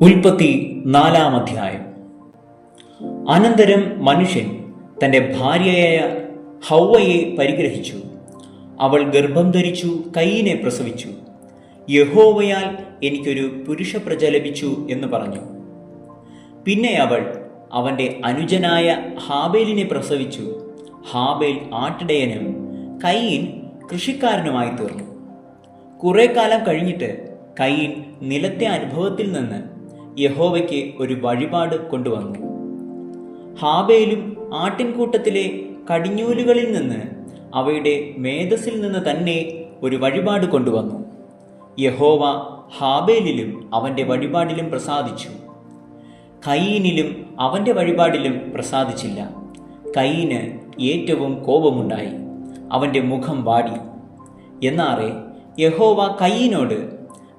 ഉൽപ്പത്തി 4-ാം അധ്യായം. അനന്തരം മനുഷ്യൻ തൻ്റെ ഭാര്യയായ ഹൗവയെ പരിഗ്രഹിച്ചു. അവൾ ഗർഭം ധരിച്ചു കയീനെ പ്രസവിച്ചു. യഹോവയാൽ എനിക്കൊരു പുരുഷപ്രജ ലഭിച്ചു എന്ന് പറഞ്ഞു. പിന്നെ അവൾ അവൻ്റെ അനുജനായ ഹാബേലിനെ പ്രസവിച്ചു. ഹാബേൽ ആട്ടിടയനും കയീൻ കൃഷിക്കാരനുമായി തീർന്നു. കുറെ കാലം കഴിഞ്ഞിട്ട് കയീൻ നിലത്തെ അനുഭവത്തിൽ നിന്ന് യഹോവയ്ക്ക് ഒരു വഴിപാട് കൊണ്ടുവന്നു. ഹാബേലും ആട്ടിൻകൂട്ടത്തിലെ കടിഞ്ഞൂലുകളിൽ നിന്ന് അവയുടെ മേധസ്സിൽ നിന്ന് തന്നെ ഒരു വഴിപാട് കൊണ്ടുവന്നു. യഹോവ ഹാബേലിലും അവൻ്റെ വഴിപാടിലും പ്രസാദിച്ചു. കയീനിലും അവൻ്റെ വഴിപാടിലും പ്രസാദിച്ചില്ല. കയീന് ഏറ്റവും കോപമുണ്ടായി, അവൻ്റെ മുഖം വാടി. എന്നാറെ യഹോവ കയീനോട്,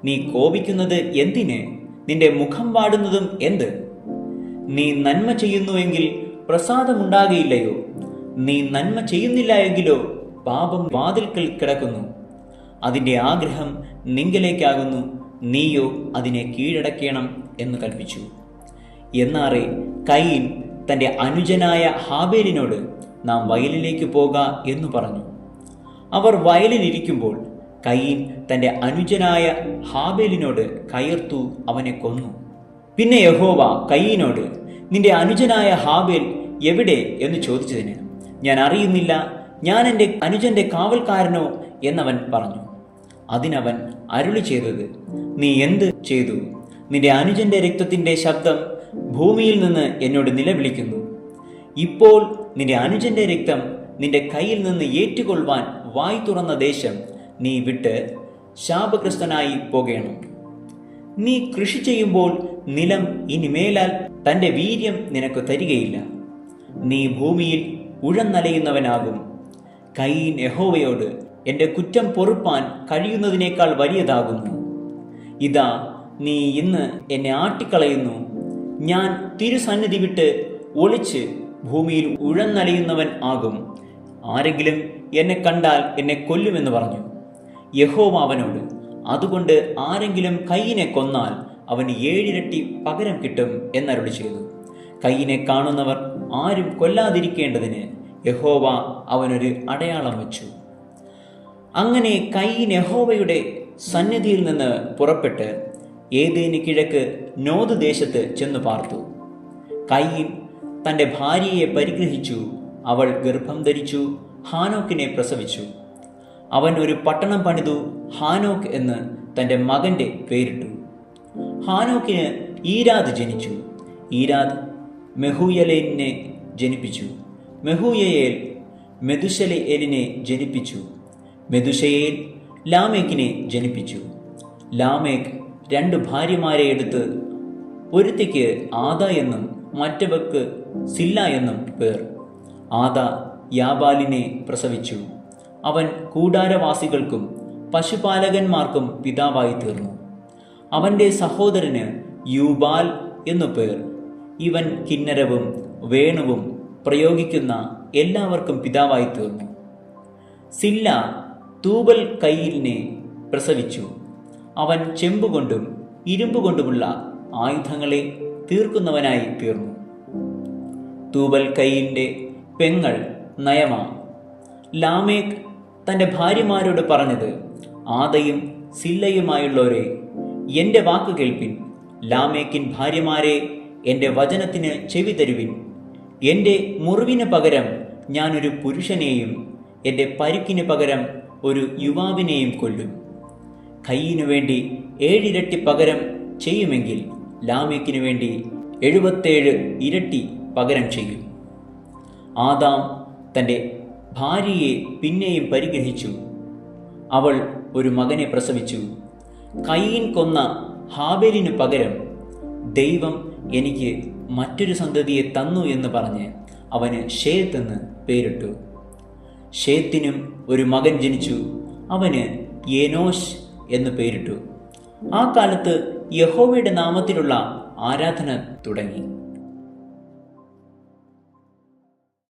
നീ കോപിക്കുന്നത് എന്തിന്? നിന്റെ മുഖം വാടുന്നതും എന്ത്? നീ നന്മ ചെയ്യുന്നുവെങ്കിൽ പ്രസാദമുണ്ടാകയില്ലയോ? നീ നന്മ ചെയ്യുന്നില്ല എങ്കിലോ പാപം വാതിൽക്കൽ കിടക്കുന്നു. അതിൻ്റെ ആഗ്രഹം നിങ്കലേക്കാകുന്നു, നീയോ അതിനെ കീഴടക്കണം എന്ന് കൽപ്പിച്ചു. എന്നാറെ കയീൻ തൻ്റെ അനുജനായ ഹാബേലിനോട്, നാം വയലിലേക്ക് പോക എന്ന് പറഞ്ഞു. അവർ വയലിലിരിക്കുമ്പോൾ കയീൻ തൻ്റെ അനുജനായ ഹാബേലിനോട് കയർത്തു അവനെ കൊന്നു. പിന്നെ യഹോവ കയീനോട്, നിന്റെ അനുജനായ ഹാബേൽ എവിടെ എന്ന് ചോദിച്ചതിന്, ഞാൻ അറിയുന്നില്ല, ഞാൻ എൻ്റെ അനുജന്റെ കാവൽക്കാരനോ എന്നവൻ പറഞ്ഞു. അതിനവൻ അരുളി ചെയ്തത്, നീ എന്ത് ചെയ്തു? നിന്റെ അനുജന്റെ രക്തത്തിൻ്റെ ശബ്ദം ഭൂമിയിൽ നിന്ന് എന്നോട് നിലവിളിക്കുന്നു. ഇപ്പോൾ നിന്റെ അനുജന്റെ രക്തം നിന്റെ കയ്യിൽ നിന്ന് ഏറ്റുകൊള്ളുവാൻ വായി തുറന്ന ദേശം നീ വിട്ട് ശാപഗ്രസ്തനായി പോകണം. നീ കൃഷി ചെയ്യുമ്പോൾ നിലം ഇനിമേലാൽ തൻ്റെ വീര്യം നിനക്ക് തരികയില്ല. നീ ഭൂമിയിൽ ഉഴന്നലയുന്നവനാകും. കയീൻ യഹോവയോട്, എൻ്റെ കുറ്റം പൊറുപ്പാൻ കഴിയുന്നതിനേക്കാൾ വലിയതാകുന്നു. ഇതാ, നീ ഇന്ന് എന്നെ ആട്ടിക്കളയുന്നു. ഞാൻ തിരുസന്നിധി വിട്ട് ഒളിച്ച് ഭൂമിയിൽ ഉഴന്നലയുന്നവൻ ആകും. ആരെങ്കിലും എന്നെ കണ്ടാൽ എന്നെ കൊല്ലുമെന്ന് പറഞ്ഞു. യഹോവ അവനോട്, അതുകൊണ്ട് ആരെങ്കിലും കയീനെ കൊന്നാൽ അവന് 7 ഇരട്ടി പകരം കിട്ടും എന്നരുളി ചെയ്തു. കയീനെ കാണുന്നവർ ആരും കൊല്ലാതിരിക്കേണ്ടതിന് യഹോവ അവനൊരു അടയാളം വെച്ചു. അങ്ങനെ കയീൻ യഹോവയുടെ സന്നിധിയിൽ നിന്ന് പുറപ്പെട്ട് ഏദേന് കിഴക്ക് നോദ് ദേശത്ത് ചെന്നു പാർത്തു. കയീൻ തൻ്റെ ഭാര്യയെ പരിഗ്രഹിച്ചു. അവൾ ഗർഭം ധരിച്ചു ഹാനോക്കിനെ പ്രസവിച്ചു. അവൻ ഒരു പട്ടണം പണിതു, ഹാനോക്ക് എന്ന് തൻ്റെ മകൻ്റെ പേരിട്ടു. ഹാനോക്കിന് ഈരാദ് ജനിച്ചു. ഈരാദ് മെഹൂയലേലിനെ ജനിപ്പിച്ചു. മെഹൂയയേൽ മെതുശലയേലിനെ ജനിപ്പിച്ചു. മെതുശയേൽ ലാമേക്കിനെ ജനിപ്പിച്ചു. ലാമേക്ക് 2 ഭാര്യമാരെ എടുത്ത്, ഒരുത്തിക്ക് ആദ എന്നും മറ്റവർക്ക് സില്ല എന്നും പേർ. ആദ യാബാലിനെ പ്രസവിച്ചു. അവൻ കൂടാരവാസികൾക്കും പശുപാലകന്മാർക്കും പിതാവായി തീർന്നു. അവൻ്റെ സഹോദരന് യൂബാൽ എന്നു പേർ. ഇവൻ കിന്നരവും വേണുവും പ്രയോഗിക്കുന്ന എല്ലാവർക്കും പിതാവായി തീർന്നു. സില്ല തൂബൽ കയീലിനെ പ്രസവിച്ചു. അവൻ ചെമ്പുകൊണ്ടും ഇരുമ്പുകൊണ്ടുമുള്ള ആയുധങ്ങളെ തീർക്കുന്നവനായി തീർന്നു. തൂബൽ കയീലിൻ്റെ പെങ്ങൾ നയമ. ലാമേക്ക് തൻ്റെ ഭാര്യമാരോട് പറഞ്ഞത്, ആദയും സില്ലയുമായുള്ളവരെ, എൻ്റെ വാക്ക് കേൾപ്പിൻ. ലാമേക്കിൻ ഭാര്യമാരെ, എൻ്റെ വചനത്തിന് ചെവി തരുവിൻ. എൻ്റെ മുറിവിന് പകരം ഞാനൊരു പുരുഷനെയും എൻ്റെ പരുക്കിന് പകരം ഒരു യുവാവിനെയും കൊല്ലും. കയീനു വേണ്ടി 7 ഇരട്ടി പകരം ചെയ്യുമെങ്കിൽ ലാമേക്കിനു വേണ്ടി 77 ഇരട്ടി പകരം ചെയ്യും. ആദാം തൻ്റെ ഭാര്യയെ പിന്നെയും പരിഗ്രഹിച്ചു. അവൾ ഒരു മകനെ പ്രസവിച്ചു. കയീൻ കൊന്ന ഹാബേലിനു പകരം ദൈവം എനിക്ക് മറ്റൊരു സന്തതിയെ തന്നു എന്ന് പറഞ്ഞ് അവന് ഷേത്ത് എന്ന് പേരിട്ടു. ഷേത്തിനും ഒരു മകൻ ജനിച്ചു. അവന് ഏനോശ് എന്ന് പേരിട്ടു. ആ കാലത്ത് യഹോവയുടെ നാമത്തിലുള്ള ആരാധന തുടങ്ങി.